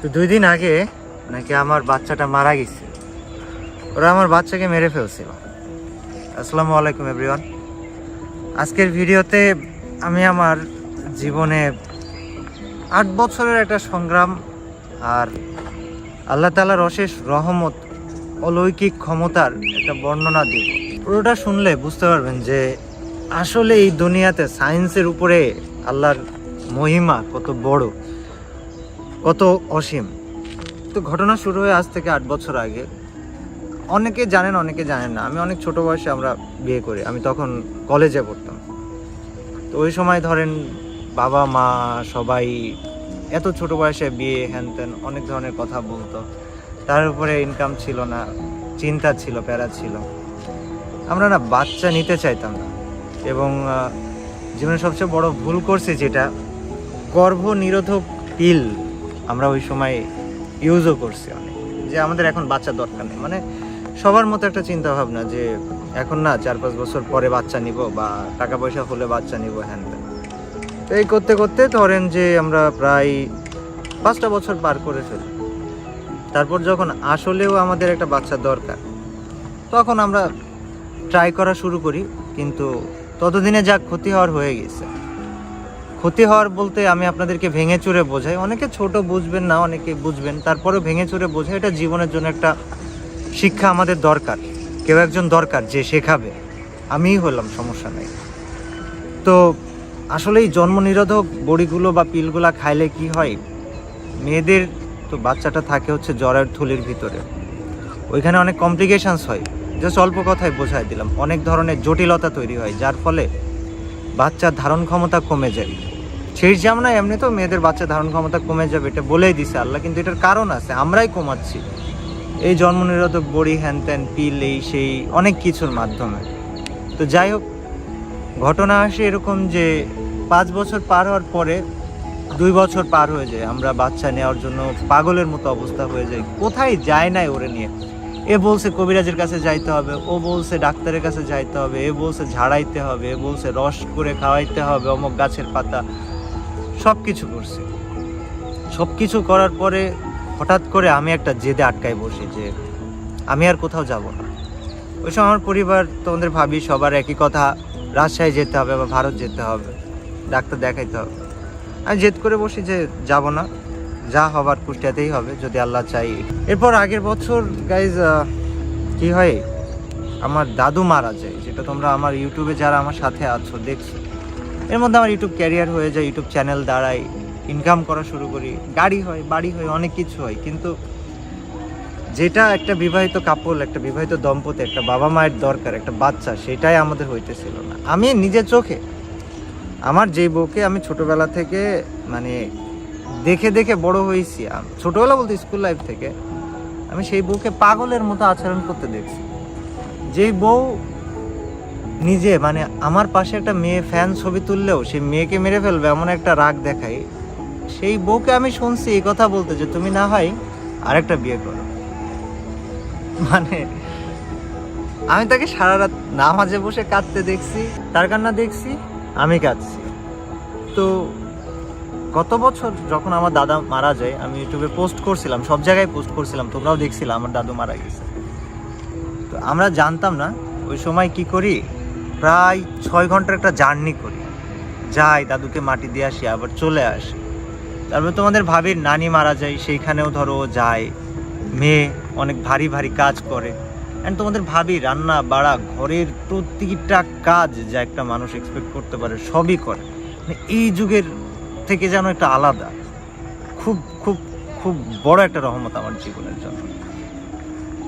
তো 2 দিন আগে নাকি আমার বাচ্চাটা মারা গেছে। ওরা আমার বাচ্চাকে মেরে ফেলছিল। আসসালামু আলাইকুম এভরিওয়ান। আজকের ভিডিওতে আমি আমার জীবনে 8 বছরের একটা সংগ্রাম আর আল্লাহ তাআলার অশেষ রহমত, অলৌকিক ক্ষমতার একটা বর্ণনা দিব। পুরোটা শুনলে বুঝতে পারবেন যে আসলে এই দুনিয়াতে সায়েন্সের উপরে আল্লাহর মহিমা কত বড়, কত অসীম। তো ঘটনা শুরু হয়ে আজ থেকে 8 বছর আগে। অনেকে জানেন, অনেকে জানেন না। আমি অনেক ছোট বয়সে আমরা বিয়ে করি। আমি তখন কলেজে পড়তাম। তো ওই সময় ধরেন বাবা মা সবাই এত ছোট বয়সে বিয়ে হ্যান ত্যান অনেক ধরনের কথা বলতো। তার উপরে ইনকাম ছিল না, চিন্তা ছিল, প্যারা ছিল। আমরা না বাচ্চা নিতে চাইতাম না। এবং জীবনে সবচেয়ে বড় ভুল করছি যেটা, গর্ভনিরোধক পিল আমরা ওই সময় ইউজও করছি অনেক, যে আমাদের এখন বাচ্চা দরকার নেই। মানে সবার মতো একটা চিন্তা ভাবনা যে এখন না 4-5 বছর পরে বাচ্চা নিব বা টাকা পয়সা হলে বাচ্চা নিব হ্যান ত্যান। তো এই করতে করতে ধরেন যে আমরা প্রায় 5টা বছর পার করে ফেলি। তারপর যখন আসলেও আমাদের একটা বাচ্চা দরকার, তখন আমরা ট্রাই করা শুরু করি। কিন্তু ততদিনে যা ক্ষতি হওয়ার হয়ে গেছে। ক্ষতি হওয়ার বলতে আমি আপনাদেরকে ভেঙে চুরে বোঝাই। অনেকে ছোট বুঝবেন না, অনেকে বুঝবেন, তারপরেও ভেঙে চুরে বোঝাই। এটা জীবনের জন্য একটা শিক্ষা আমাদের দরকার। কেউ একজন দরকার যে শেখাবে, আমিই হলাম, সমস্যা নেই। তো আসলে এই জন্ম নিরোধক বড়িগুলো বা পিলগুলা খাইলে কি হয়, মেয়েদের তো বাচ্চাটা থাকে হচ্ছে জরায়ুর থলির ভিতরে, ওইখানে অনেক কমপ্লিকেশনস হয়। জাস্ট অল্প কথায় বোঝাই দিলাম, অনেক ধরনের জটিলতা তৈরি হয়, যার ফলে বাচ্চার ধারণ ক্ষমতা কমে যায়। শেষ জামনায় এমনি তো মেয়েদের বাচ্চা ধারণ ক্ষমতা কমে যাবে, এটা বলেই দিছে আল্লাহ, কিন্তু এটার কারণ আছে, আমরাই কমাচ্ছি এই জন্ম নিরোধক বড়ি হ্যান ত্যান পিল এই সেই অনেক কিছুর মাধ্যমে। তো যাই হোক, ঘটনা আসে এরকম যে 5 বছর পার হওয়ার পরে 2 বছর পার হয়ে যায়, আমরা বাচ্চা নেওয়ার জন্য পাগলের মতো অবস্থা হয়ে যায়। কোথায় যায় নাই ওরে নিয়ে। এ বলছে কবিরাজের কাছে যাইতে হবে, ও বলছে ডাক্তারের কাছে যাইতে হবে, এ বলছে ঝাড়াইতে হবে, এ বলছে রস করে খাওয়াইতে হবে অমুক গাছের পাতা। সব কিছু করছে। সব কিছু করার পরে হঠাৎ করে আমি একটা জেদে আটকায় বসি যে আমি আর কোথাও যাব না। ওই সময় আমার পরিবার, তোমাদের ভাবি, সবার একই কথা, রাজশাহী যেতে হবে বা ভারত যেতে হবে, ডাক্তার দেখাইতে হবে। আমি জেদ করে বসি যে যাব না, যা হবার কুষ্টিয়াতেই হবে যদি আল্লাহ চাই। এরপর আগের বছর গাইজ কি হয়, আমার দাদু মারা যায়, যেটা তোমরা আমার ইউটিউবে যারা আমার সাথে আছো দেখছো। এর মধ্যে আমার ইউটিউব ক্যারিয়ার হয়ে যায়, ইউটিউব চ্যানেল দাঁড়াই, ইনকাম করা শুরু করি, গাড়ি হয়, বাড়ি হয়, অনেক কিছু হয়। কিন্তু যেটা একটা বিবাহিত কাপল, একটা বিবাহিত দম্পতি, একটা বাবা মায়ের দরকার, একটা বাচ্চা, সেটাই আমাদের হইতেছিল না। আমি নিজের চোখে আমার যেই বউকে আমি ছোটবেলা থেকে মানে দেখে দেখে বড় হয়েছি, ছোটবেলা বলতে স্কুল লাইফ থেকে, আমি সেই বউকে পাগলের মতো আচরণ করতে দেখছি। যেই বউ নিজে মানে আমার পাশে একটা মেয়ে ফ্যান ছবি তুললেও সেই মেয়েকে মেরে ফেলবে এমন একটা রাগ দেখাই, সেই বউকে আমি শুনছি এই কথা বলতে যে তুমি না হয় আরেকটা বিয়ে করো। মানে আমি তাকে সারা রাত নামাজে বসে কাঁদতে দেখছি, তার কান্না দেখছি, আমি কাঁদছি। তো গত বছর যখন আমার দাদা মারা যায়, আমি ইউটিউবে পোস্ট করছিলাম, সব জায়গায় পোস্ট করছিলাম, তোমরাও দেখছিলাম আমার দাদু মারা গেছে। তো আমরা জানতাম না ওই সময় কি করি, প্রায় 6 ঘন্টার একটা জার্নি করি, যাই দাদুকে মাটি দিয়ে আসি, আবার চলে আসি। তারপর তোমাদের ভাবির নানি মারা যায়, সেইখানেও ধরো যায়, মেয়ে অনেক ভারী ভারী কাজ করে। অ্যান্ড তোমাদের ভাবি রান্না বাড়া ঘরের প্রতিটা কাজ যা একটা মানুষ এক্সপেক্ট করতে পারে সবই করে। মানে এই যুগের থেকে যেন একটা আলাদা, খুব খুব খুব বড় একটা রহমত আমার জীবনের জন্য।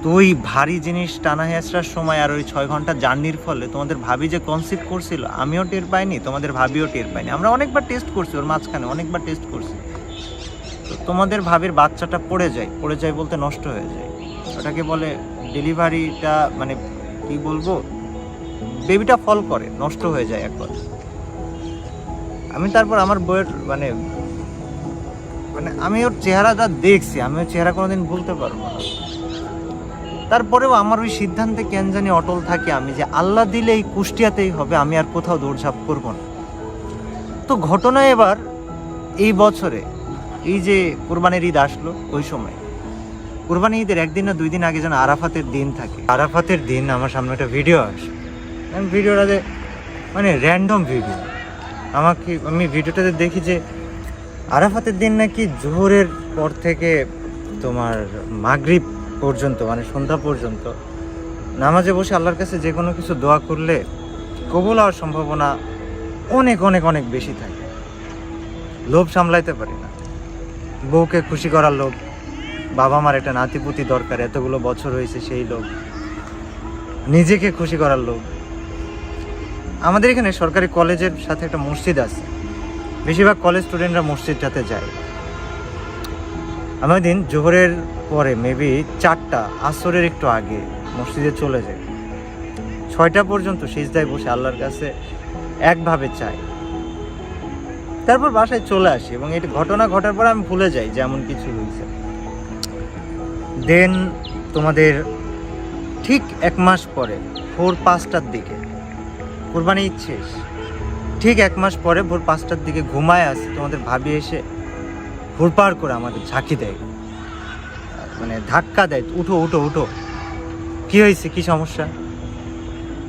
তো ওই ভারী জিনিস টানা হেঁচড়ার সময় আর ওই 6 ঘন্টা জার্নির ফলে তোমাদের ভাবি যে কনসিভ করছিল, আমিও টের পাইনি, তোমাদের ভাবিও টের পাইনি। আমরা অনেকবার টেস্ট করছি, ওর মাঝখানে অনেকবার টেস্ট করছি। তো তোমাদের ভাবির বাচ্চাটা পড়ে যায় বলতে নষ্ট হয়ে যায়। ওটাকে বলে ডেলিভারিটা, মানে কি বলবো, বেবিটা ফল করে, নষ্ট হয়ে যায় একবার। আমি তারপর আমার বইয়ের মানে আমি ওর চেহারাটা দেখছি, আমি ওর চেহারা কোনোদিন ভুলতে পারবো না। তারপরেও আমার ওই সিদ্ধান্তে কেন জানি অটল থাকি আমি, যে আল্লাহ দিলে এই কুষ্টিয়াতেই হবে, আমি আর কোথাও দৌড়ঝাঁপ করবো না। তো ঘটনা এবার এই বছরে এই যে কোরবানির ঈদ আসলো ওই সময়, কোরবানি ঈদের একদিন না 2 দিন আগে যেন আরাফাতের দিন থাকে, আরাফাতের দিন আমার সামনে একটা ভিডিও আসে। ভিডিওটাতে মানে র্যান্ডম ভিডিও, আমি ভিডিওটাতে দেখি যে আরাফাতের দিন নাকি জোহরের পর থেকে তোমার মাগরিব পর্যন্ত মানে সন্ধ্যা পর্যন্ত নামাজে বসে আল্লাহর কাছে যে কোনো কিছু দোয়া করলে কবুল হওয়ার সম্ভাবনা অনেক অনেক অনেক বেশি থাকে। লোভ সামলাইতে পারি না, বউকে খুশি করার লোভ, বাবা মার একটা নাতিপুতি দরকার, এতগুলো বছর হয়েছে সেই লোভ, নিজেকে খুশি করার লোভ। আমাদের এখানে সরকারি কলেজের সাথে একটা মসজিদ আছে, বেশিরভাগ কলেজ স্টুডেন্টরা মসজিদটাতে যায়। আমি ওই দিন জোহরের পরে মেবি 4টা, আসরের একটু আগে মসজিদে চলে যায়, 6টা পর্যন্ত সিজদায় বসে আল্লাহর কাছে একভাবে চাই। তারপর বাসায় চলে আসি এবং এটা ঘটনা ঘটার পর আমি ভুলে যাই যে এমন কিছু হয়েছে। দেন তোমাদের ঠিক 1 মাস পরে ভোর 5টার দিকে কোরবানি ঈদ শেষ, ঠিক 1 মাস পরে ভোর 5টার দিকে ঘুমায় আসি, তোমাদের ভাবি এসে হুড়পাড় করে আমাদের ঝাঁকি দেয়, মানে ধাক্কা দেয়, উঠো উঠো উঠো, কি হয়েছে, কি সমস্যা।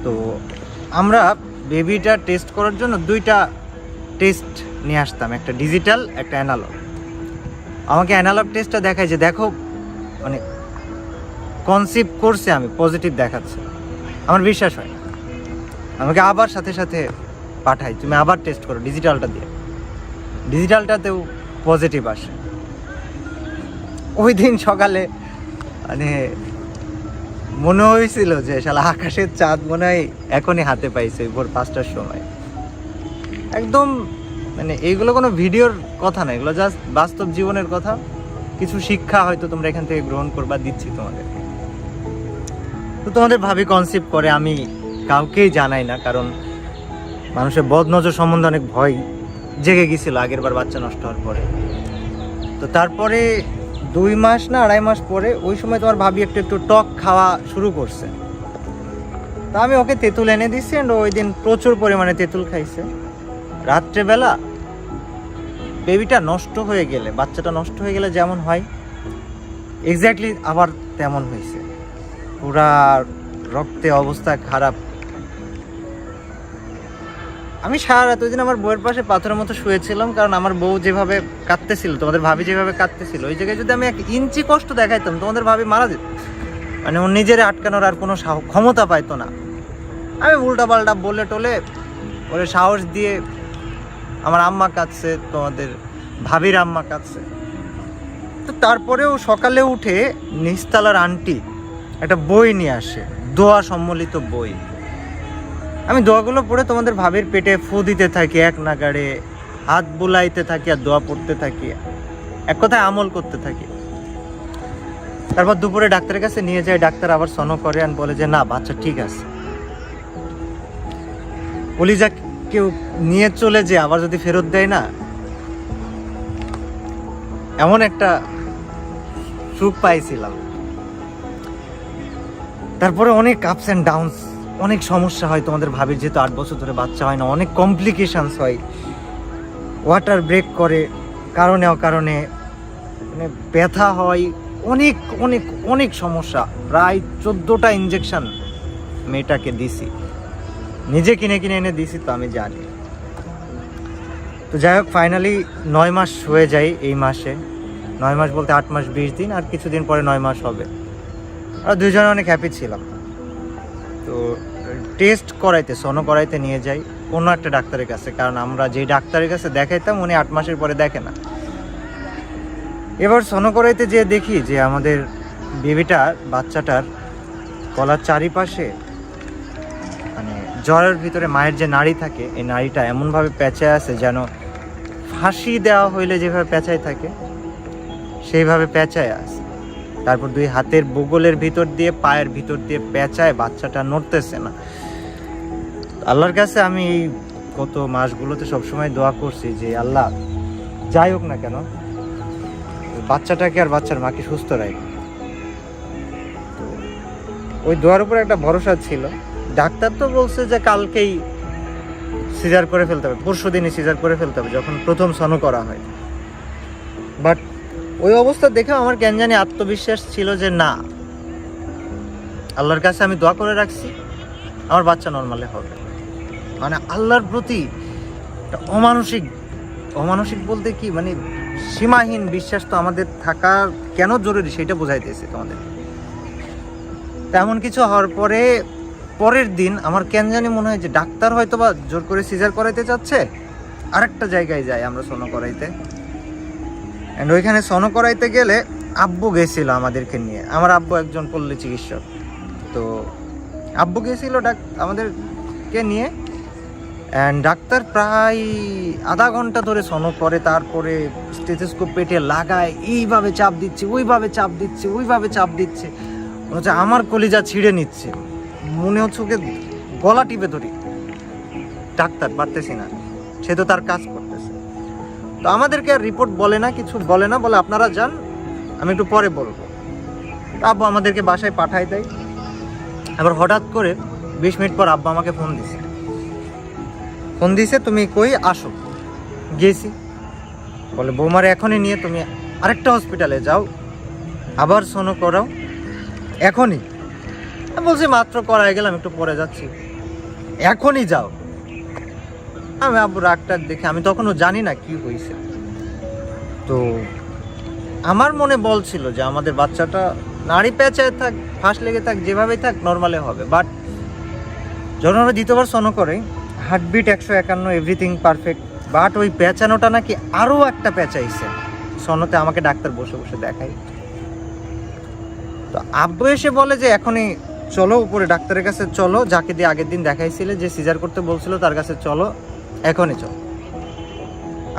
তো আমরা বেবিটা টেস্ট করার জন্য 2টা টেস্ট নিয়ে আসতাম, একটা ডিজিটাল একটা অ্যানালগ। আমাকে অ্যানালগ টেস্টটা দেখায় যে দেখো মানে কনসিভ করছে, আমি পজিটিভ দেখাচ্ছে, আমার বিশ্বাস হয় না। আমাকে আবার সাথে সাথে পাঠাই, তুমি আবার টেস্ট করো ডিজিটালটা দিয়ে, ডিজিটালটাতেও পজিটিভ আসে। ওই দিন সকালে মানে মনে হয়েছিল যে শালা আকাশের চাঁদ মনে হয় এখনই হাতে পাইছে ভোর 5টার সময়। একদম মানে এইগুলো কোনো ভিডিওর কথা না, এগুলো জাস্ট বাস্তব জীবনের কথা, কিছু শিক্ষা হয়তো তোমরা এখান থেকে গ্রহণ করবা, দিচ্ছি তোমাদেরকে। তো তোমাদের ভাবি কনসিভ করে, আমি কাউকেই জানাই না, কারণ মানুষের বদনজর সম্বন্ধে অনেক ভয় জেগে গেছিল আগের বার বাচ্চা নষ্ট হওয়ার পরে। তো তারপরে 2 মাস না 2.5 মাস পরে ওই সময় তোমার ভাবি একটু একটু টক খাওয়া শুরু করছে। তা আমি ওকে তেঁতুল এনে দিচ্ছি, অ্যান্ড ওই দিন প্রচুর পরিমাণে তেঁতুল খাইছে। রাত্রেবেলা বেবিটা নষ্ট হয়ে গেলে, বাচ্চাটা নষ্ট হয়ে গেলে যেমন হয় এক্স্যাক্টলি আবার তেমন হয়েছে, পুরা রক্তে অবস্থা খারাপ। আমি সারা রাত ওই দিন আমার বউয়ের পাশে পাথরের মতো শুয়েছিলাম, কারণ আমার বউ যেভাবে কাঁদতেছিল, তোমাদের ভাবি যেভাবে কাঁদতেছিল, ওই জায়গায় যদি আমি 1 ইঞ্চি কষ্ট দেখাইতাম তোমাদের ভাবি মারা যেত, মানে ওর নিজের আটকানোর আর কোনো ক্ষমতা পাইতো না। আমি উল্টা পাল্টা বলে টলে ওরে সাহস দিয়ে, আমার আম্মা কাঁদছে, তোমাদের ভাবির আম্মা কাঁদছে। তো তারপরেও সকালে উঠে নিচতলার আন্টি একটা বই নিয়ে আসে, দোয়া সম্বলিত বই। আমি দোয়াগুলো পড়ে তোমাদের ভাবির পেটে ফু দিতে থাকি, এক নাগাড়ে হাত বুলাইতে থাকি আর দোয়া পড়তে থাকি, এক কথায় আমল করতে থাকি। তারপর দুপুরে ডাক্তারের কাছে নিয়ে যায়, ডাক্তার আবার সনো করে আর বলে যে না, বাচ্চা ঠিক আছে। কলিজা কেউ নিয়ে চলে যে আবার যদি ফেরত দেয় না, এমন একটা সুখ পাইছিলাম। তারপরে অনেক আপস অ্যান্ড ডাউনস, অনেক সমস্যা হয় তোমাদের ভাবির, যেহেতু 8 বছর ধরে বাচ্চা হয় না, অনেক কমপ্লিকেশনস হয়, ওয়াটার ব্রেক করে কারণে অকারণে, মানে ব্যথা হয়, অনেক অনেক অনেক সমস্যা। প্রায় 14টা ইঞ্জেকশন মেয়েটাকে দিছি, নিজে কিনে কিনে এনে দিছি, তো আমি জানি। তো যাই হোক, ফাইনালি 9 মাস হয়ে যায় এই মাসে। 9 মাস বলতে 8 মাস 20 দিন, আর কিছুদিন পরে 9 মাস হবে। আর দুজনে অনেক হ্যাপি ছিলাম। তো টেস্ট করাইতে, সোনো করাইতে নিয়ে যাই কোনো একটা ডাক্তারের কাছে, কারণ আমরা যেই ডাক্তারের কাছে দেখাইতাম উনি 8 মাসের পরে দেখে না। এবার সোনো করাইতে যেয়ে দেখি যে আমাদের বেবিটার, বাচ্চাটার গলার চারিপাশে মানে জ্বরের ভিতরে মায়ের যে নাড়ি থাকে, এই নাড়িটা এমনভাবে পেঁচায় আছে যেন ফাঁসি দেওয়া হইলে যেভাবে পেঁচায় থাকে সেইভাবে পেঁচায় আছে। তারপর 2 হাতের বগলের ভিতর দিয়ে, পায়ের ভিতর দিয়ে পেঁচায়, বাচ্চাটা নড়তেছে না। আল্লাহর কাছে আমি এই গত মাসগুলোতে সবসময় দোয়া করছি যে আল্লাহ যাই হোক না কেন বাচ্চাটাকে আর বাচ্চার মাকে সুস্থ রাখে। তো ওই দোয়ার উপরে একটা ভরসা ছিল। ডাক্তার তো বলছে যে কালকেই সিজার করে ফেলতে হবে, পরশু দিনই সিজার করে ফেলতে হবে, যখন প্রথম সনো করা হয়। বাট ওই অবস্থা দেখে আমার কেন জানি আত্মবিশ্বাস ছিল যে না, আল্লাহর কাছে আমি দোয়া করে রাখছি আমার বাচ্চা নর্মালে হবে। মানে আল্লাহর প্রতি অমানসিক বলতে কি, মানে সীমাহীন বিশ্বাস তো আমাদের থাকা কেন জরুরি সেটা বোঝাইতেছে তোমাদের। তেমন কিছু হওয়ার পরের দিন আমার কেন জানি মনে হয় যে ডাক্তার হয়তো বা জোর করে সিজার করাইতে চাচ্ছে। আরেকটা জায়গায় যাই আমরা সোনো করাইতে, অ্যান্ড ওইখানে সোনো করাইতে গেলে আব্বু গেছিল আমাদেরকে নিয়ে। আমার আব্বু একজন পল্লী চিকিৎসক, তো আব্বু গেছিল আমাদেরকে নিয়ে, অ্যান্ড ডাক্তার প্রায় আধা ঘন্টা ধরে সোনো করে, তারপরে স্টেথোস্কোপ পেটে লাগায়, এইভাবে চাপ দিচ্ছে, ওইভাবে চাপ দিচ্ছে, হচ্ছে আমার কলিজা ছিঁড়ে নিচ্ছে, মনে হচ্ছে ওকে গলা টিপে ধরি। ডাক্তার পারতেছি না, সে তো তার কাজ করতেছে। তো আমাদেরকে আর রিপোর্ট বলে না, কিছু বলে না, বলে আপনারা যান, আমি একটু পরে বলবো। আব্বু আমাদেরকে বাসায় পাঠায় দেয়। আবার হঠাৎ করে 20 মিনিট পর আব্বা আমাকে ফোন দিছে, তুমি কই আসো। গেছি, বলে বৌমারে এখনই নিয়ে তুমি আরেকটা হসপিটালে যাও, আবার সোনো করাও এখনই। আমি বলছি মাত্র করাই গেলাম, একটু পরে যাচ্ছি, এখনই যাও। আমি আব্বু রাগটাগ দেখে, আমি তখনও জানি না কি হয়েছে, তো আমার মনে বলছিল যে আমাদের বাচ্চাটা নাড়ি পেঁচায় থাক, ফাঁস লেগে থাক, যেভাবেই থাক নর্মালে হবে। বাট যখন আমরা দ্বিতীয়বার সোনো করে, হার্টবিট 151, এভরিথিং পারফেক্ট, বাট ওই পেঁচানোটা নাকি আরও একটা পেঁচাইছে সোনোতে। আমাকে ডাক্তার বসে বসে দেখাই, তো আব্বু এসে বলে যে এখনই চলো উপরে ডাক্তারের কাছে চলো, যাকে দিয়ে আগের দিন দেখাইছিলে, যে সিজার করতে বলছিল তার কাছে চলো, এখনই চলো।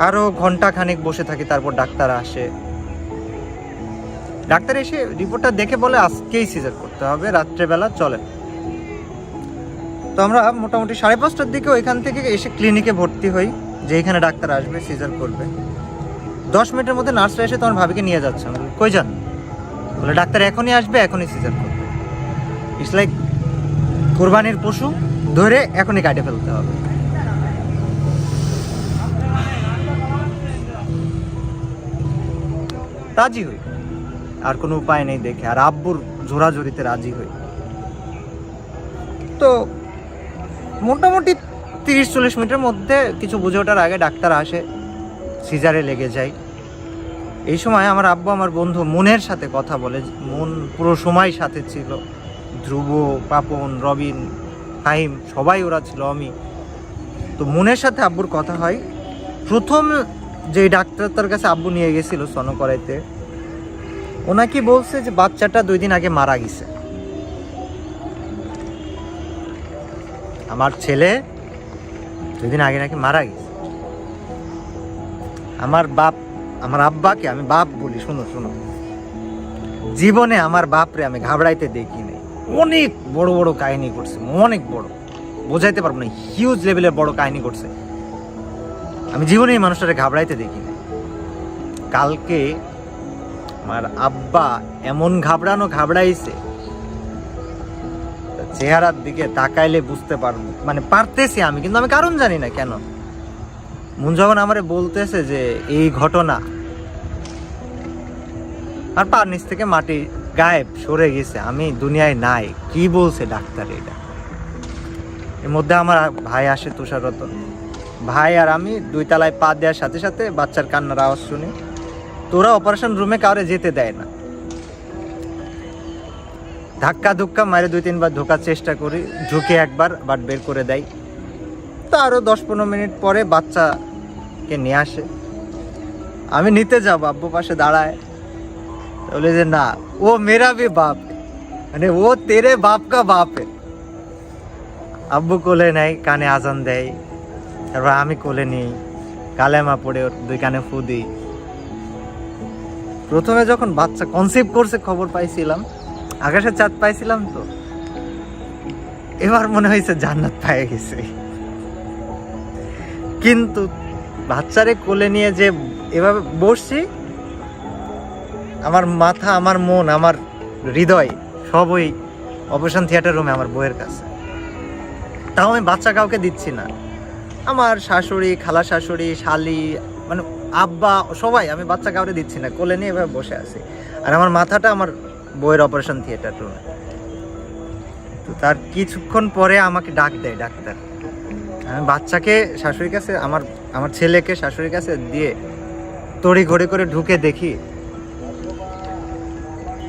আরও ঘন্টা খানিক বসে থাকি, তারপর ডাক্তার আসে। ডাক্তার এসে রিপোর্টটা দেখে বলে আজকেই সিজার করতে হবে, রাত্রেবেলা চলেন। তো আমরা মোটামুটি 5:30টার দিকে ওইখান থেকে এসে ক্লিনিকে ভর্তি হই, যে এখানে ডাক্তার আসবে, সিজার করবে। 10 মিনিটের মধ্যে নার্সরা এসে তোমার ভাবিকে নিয়ে যাচ্ছে। আমি বলি কই যান? বলে ডাক্তার এখনই আসবে, এখনই সিজার করবে। ইটস লাইক কোরবানির পশু ধরে এখনই কাটে ফেলতে হবে। রাজি হই, আর কোনো উপায় নেই দেখে, আর আব্বুর জোরাজোরিতে রাজি হই। তো মোটামুটি 30-40 মিনিটের মধ্যে কিছু বুঝে ওঠার আগে ডাক্তার আসে, সিজারে লেগে যায়। এই সময় আমার আব্বু আমার বন্ধু মনের সাথে কথা বলে। মন পুরো সময় সাথে ছিল, ধ্রুব, পাপন, রবিন, ফাহিম, সবাই ওরা ছিল, আমি। তো মনের সাথে আব্বুর কথা হয়। প্রথম যে ডাক্তার তার কাছে আব্বু নিয়ে গেছিল সোনো করাইতে, ওনাকে বলছে যে বাচ্চাটা 2 দিন আগে মারা গেছে। আমার ছেলে 2 দিন আগে নাকি মারা গেছে। আমার আব্বাকে আমি বাপ বলি, শুনো, জীবনে আমার বাপরে আমি ঘাবড়াইতে দেখি নাই। অনেক বড় বড় কাহিনী করছে, অনেক বড়, বোঝাইতে পারবো না, হিউজ লেভেলের বড় কাহিনী করছে। আমি জীবনে এই মানুষটাকে ঘাবড়াইতে দেখি নাই। কালকে আমার আব্বা এমন ঘাবড়াইছে, চেহারার দিকে তাকাইলে বুঝতে পারবো, মানে পারতেছি আমি, কিন্তু আমি কারণ জানি না কেন। মন যখন আমারে বলতেছে যে এই ঘটনা, আর পার নিচ থেকে মাটি গায়েব, সরে গেছে, আমি দুনিয়ায় নাই। কি বলছে ডাক্তার এটা? এর মধ্যে আমার ভাই আসে, তুষাররতন ভাই, আর আমি 2 তলায় পা দেওয়ার সাথে সাথে বাচ্চার কান্নার আওয়াজ শুনি। তোরা অপারেশন রুমে কাউরে যেতে দেয় না। ধাক্কা মারে 2-3 বার ঢোকার চেষ্টা করি, ঢুকে একবার বাট বের করে দেয়। তো আরও 10-15 মিনিট পরে বাচ্চাকে নিয়ে আসে। আমি নিতে যাবো, আব্বু পাশে দাঁড়ায়, বলে যে না, ও মেরা ভি বাপ, মানে ও তেরে বাপ কা বাপ है। আব্বু কোলে নেয়, কানে আজান দেয়, তারপর আমি কোলে নিই, কালেমা পড়ে ওর 2 কানে ফু দিই। প্রথমে যখন বাচ্চা কনসিভ করছে খবর পাইছিলাম, আকাশের চাঁদ পাইছিলাম, তো এবার মনে হয়েছে জান্নাত পেয়ে গেছে। কিন্তু বাচ্চারে কোলে নিয়ে যে এভাবে বসছি, আমার মাথা, আমার মন, আমার হৃদয় সব ওই অপারেশন থিয়েটার রুমে আমার বউয়ের কাছে। তাও আমি বাচ্চা কাউকে দিচ্ছি না। আমার শাশুড়ি, খালা শাশুড়ি, শালি, মানে আব্বা সবাই, আমি বাচ্চা কাউরে দিচ্ছি না, কোলে নিয়ে এভাবে বসে আছি। আর আমার মাথাটা আমার বউয়ের অপারেশন থিয়েটার রুমে। তো তার কিছুক্ষণ পরে আমাকে ডাক দেয় ডাক্তার। আমি বাচ্চাকে শাশুড়ির কাছে, আমার ছেলেকে শাশুড়ির কাছে দিয়ে তড়ি ঘড়ি করে ঢুকে দেখি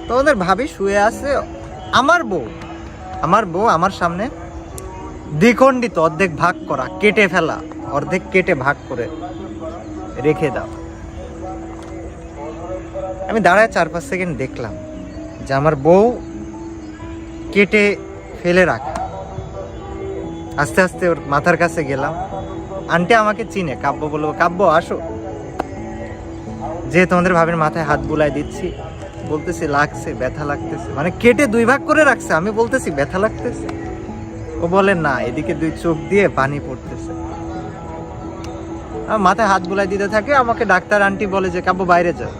তোমাদের ভাবি শুয়ে আছে। আমার বউ আমার সামনে দ্বিখণ্ডিত, অর্ধেক ভাগ করা, কেটে ফেলা, অর্ধেক কেটে ভাগ করে রেখে দাও। আমি দাঁড়ায় 4-5 সেকেন্ড দেখলাম যে আমার বউ কেটে ফেলে রাখা। আস্তে আস্তে ওর মাথার কাছে গেলাম। আন্টি আমাকে চিনে, কাব্য বলবো, কাব্য আসো। যে তোমাদের ভাবির মাথায় হাত বুলাই দিচ্ছি, বলতেছি লাগছে, ব্যথা লাগতেছে, মানে কেটে 2 ভাগ করে রাখছে। আমি বলতেছি ব্যথা লাগতেছে, ও বলে না, এদিকে 2 চোখ দিয়ে পানি পড়তেছে। মাথায় হাত বুলাই দিতে থাকে। আমাকে ডাক্তার আন্টি বলে যে কাব্য বাইরে যাও।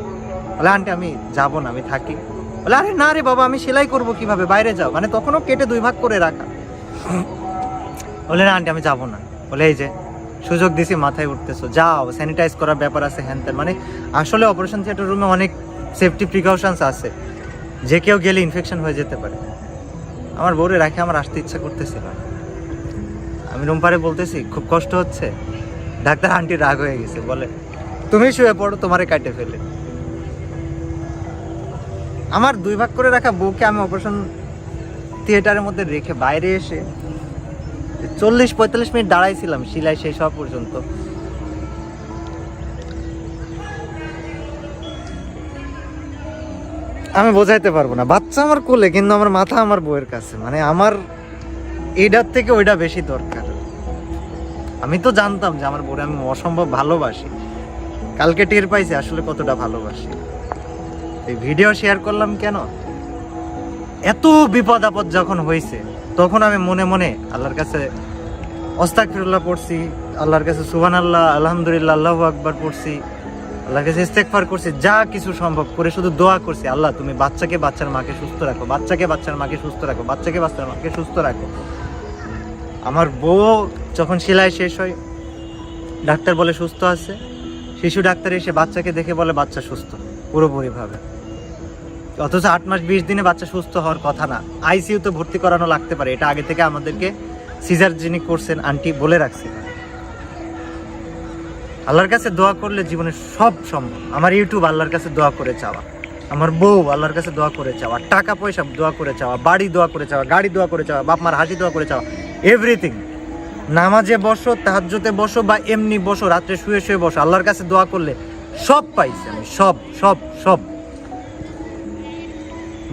বলে আন্টি আমি যাবো না, আমি থাকি। বলে আরে না রে বাবা, আমি সেলাই করব কিভাবে, বাইরে যাও। মানে তখনও কেটে 2 ভাগ করে রাখা। বলে না আন্টি আমি যাবো না। বলে এই যে সুযোগ দিছি, মাথায় উঠতেছো, যাও, স্যানিটাইজ করার ব্যাপার আছে, হ্যান ত্যান। মানে আসলে অপারেশন থিয়েটার রুমে অনেক সেফটি প্রিকশনস আছে, যে কেউ গেলে ইনফেকশন হয়ে যেতে পারে। আমার বউরে রাখে আমার আসতে ইচ্ছা করতেছিল। আমি রুম পারে বলতেছি খুব কষ্ট হচ্ছে। ডাক্তার আন্টি রাগ হয়ে গেছে, বলে তুমি শুয়ে পড়ো, তোমারে কাটে ফেলে। আমার 2 ভাগ করে রাখা বউকে আমি অপারেশন থিয়েটারের মধ্যে রেখে বাইরে এসে 40-45 মিনিট দাঁড়াইছিলাম সেলাই শেষ হওয়া পর্যন্ত। আমি বোঝাইতে পারবো না। বাচ্চা আমার কোলে, কিন্তু আমার মাথা আমার বউয়ের কাছে। মানে আমার এইটার থেকে ওইটা বেশি দরকার। আমি তো জানতাম যে আমার বউরে আমি অসম্ভব ভালোবাসি, কালকে টের পাইছি আসলে কতটা ভালোবাসি। এই ভিডিও শেয়ার করলাম কেন, এত বিপদ আপদ যখন হয়েছে তখন আমি মনে মনে আল্লাহর কাছে আস্তাগফিরুল্লাহ পড়ছি, আল্লাহর কাছে সুবহানাল্লাহ, আলহামদুলিল্লাহ, আল্লাহু আকবার পড়ছি, আল্লাহর কাছে ইস্তেগফার করছি, যা কিছু সম্ভব করে শুধু দোয়া করছি, আল্লাহ তুমি বাচ্চাকে বাচ্চার মাকে সুস্থ রাখো, বাচ্চাকে বাচ্চার মাকে সুস্থ রাখো, বাচ্চাকে বাচ্চার মাকে সুস্থ রাখো। আমার বউ যখন সেলাই শেষ হয়, ডাক্তার বলে সুস্থ আছে। শিশু ডাক্তার এসে বাচ্চাকে দেখে বলে বাচ্চা সুস্থ পুরোপুরিভাবে। অথচ 8 মাস 20 দিনে বাচ্চা সুস্থ হওয়ার কথা না, আইসিইউতে ভর্তি করানো লাগতে পারে। এটা আগে থেকে আমাদেরকে সিজার যিনি করছেন আন্টি বলে রাখছে। আল্লাহর কাছে দোয়া করলে জীবনে সব সম্ভব। আমার ইউটিউব আল্লাহর কাছে দোয়া করে চাওয়া, আমার বউ আল্লাহর কাছে দোয়া করে চাওয়া, টাকা পয়সা দোয়া করে চাওয়া, বাড়ি দোয়া করে চাওয়া, গাড়ি দোয়া করে চাওয়া, বাপ মার হাসি দোয়া করে চাওয়া, এভরিথিং। নামাজে বসো, তাহাজ্জুদে বসো, বা এমনি বসো, রাত্রে শুয়ে শুয়ে বসো, আল্লাহর কাছে দোয়া করলে সব পাইছি আমি, সব সব সব।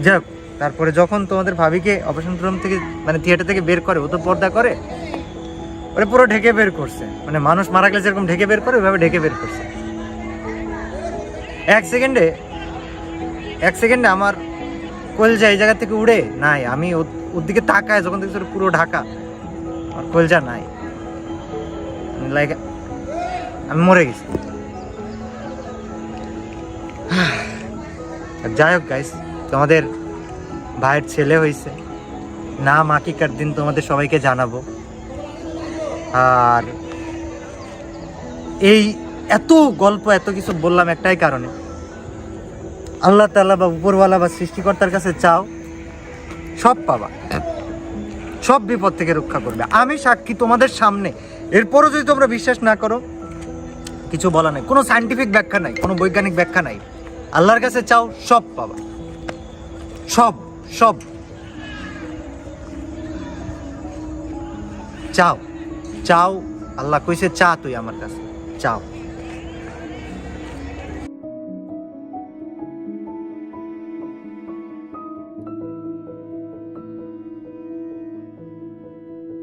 যাক, তারপরে যখন তোমাদের ভাবিকে অপারেশন রুম থেকে, মানে থিয়েটার থেকে বের করে, ও তো পর্দা করে, ওরে পুরো ঢেকে বের করছে। মানে মানুষ মারা গেলে যেরকম ঢেকে বের করে, ওইভাবে ঢেকে বের করছে। এক সেকেন্ডে আমার কলজা এই জায়গা থেকে উড়ে নাই। আমি ওর দিকে তাকায় যখন দেখছি পুরো ঢাকা, আমার কলজা নাই, লাইক আমি মরে গেছি। যাই হোক গাইস, তোমাদের ভাইয়ের ছেলে হয়েছে, নাম আকিকার দিন তোমাদের সবাইকে জানাবো। আর এই এত গল্প, এত কিছু বললাম একটাই কারণে, আল্লাহ তাআলা বা উপরওয়ালা বা সৃষ্টিকর্তার কাছে চাও, সব পাবা, সব বিপদ থেকে রক্ষা করবে। আমি সাক্ষী তোমাদের সামনে। এরপরও যদি তোমরা বিশ্বাস না করো, কিছু বলা নাই, কোনো সায়েন্টিফিক ব্যাখ্যা নাই, কোনো বৈজ্ঞানিক ব্যাখ্যা নাই। আল্লাহর কাছে চাও, সব পাবা, সব সব। চাও চাও, আল্লাহ কইছে চা তুই আমার কাছে চাও।